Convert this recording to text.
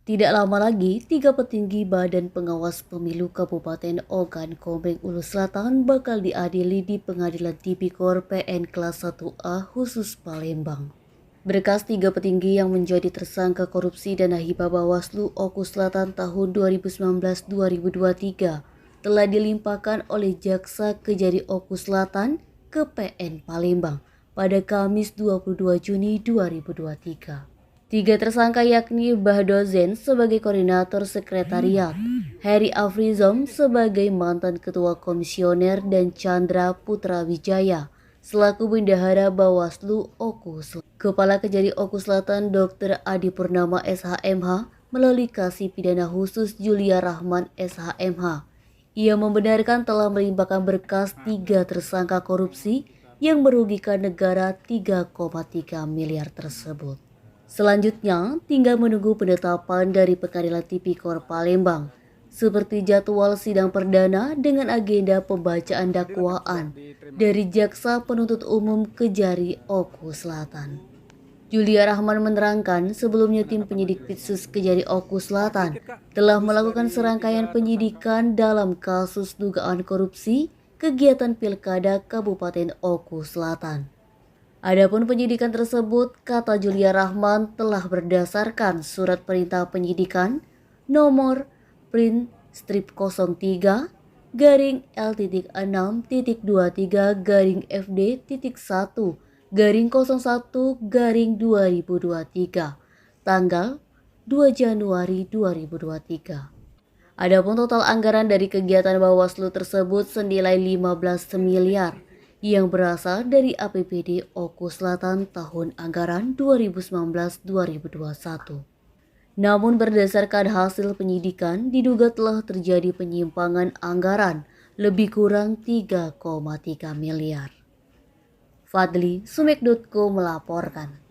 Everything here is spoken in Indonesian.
Tidak lama lagi, 3 petinggi Badan Pengawas Pemilu Kabupaten Ogan Komering Ulu Selatan bakal diadili di Pengadilan Tipikor PN Kelas 1A khusus Palembang. Berkas 3 petinggi yang menjadi tersangka korupsi dana hibah Bawaslu Oku Selatan tahun 2019-2023 telah dilimpahkan oleh Jaksa Kejari Oku Selatan ke PN Palembang pada Kamis 22 Juni 2023. 3 tersangka yakni Bahdozen sebagai koordinator sekretariat, Heri Afrizom sebagai mantan ketua komisioner dan Chandra Putra Wijaya selaku bendahara Bawaslu Oku Selatan. Kepala Kejari Oku Selatan Dr. Adi Purnama SHMH melalui Kasih Pidana Khusus Julia Rahman SHMH. Ia membenarkan telah melimpahkan berkas 3 tersangka korupsi yang merugikan negara 3,3 miliar tersebut. Selanjutnya, tinggal menunggu penetapan dari Pengadilan Tipikor Palembang, seperti jadwal sidang perdana dengan agenda pembacaan dakwaan dari Jaksa Penuntut Umum Kejari Oku Selatan. Julia Rahman menerangkan sebelumnya tim penyidik Pitsus Kejari Oku Selatan telah melakukan serangkaian penyidikan dalam kasus dugaan korupsi kegiatan Pilkada Kabupaten Oku Selatan. Adapun penyidikan tersebut, kata Julia Rahman, telah berdasarkan surat perintah penyidikan nomor print strip 03 garing L.6.23 garing FD.1 garing 2023 tanggal 2 Januari 2023. Adapun total anggaran dari kegiatan Bawaslu tersebut senilai 15 miliar yang berasal dari APBD Oku Selatan tahun anggaran 2019-2021. Namun berdasarkan hasil penyidikan diduga telah terjadi penyimpangan anggaran lebih kurang 3,3 miliar. Fadli, Sumek.co melaporkan.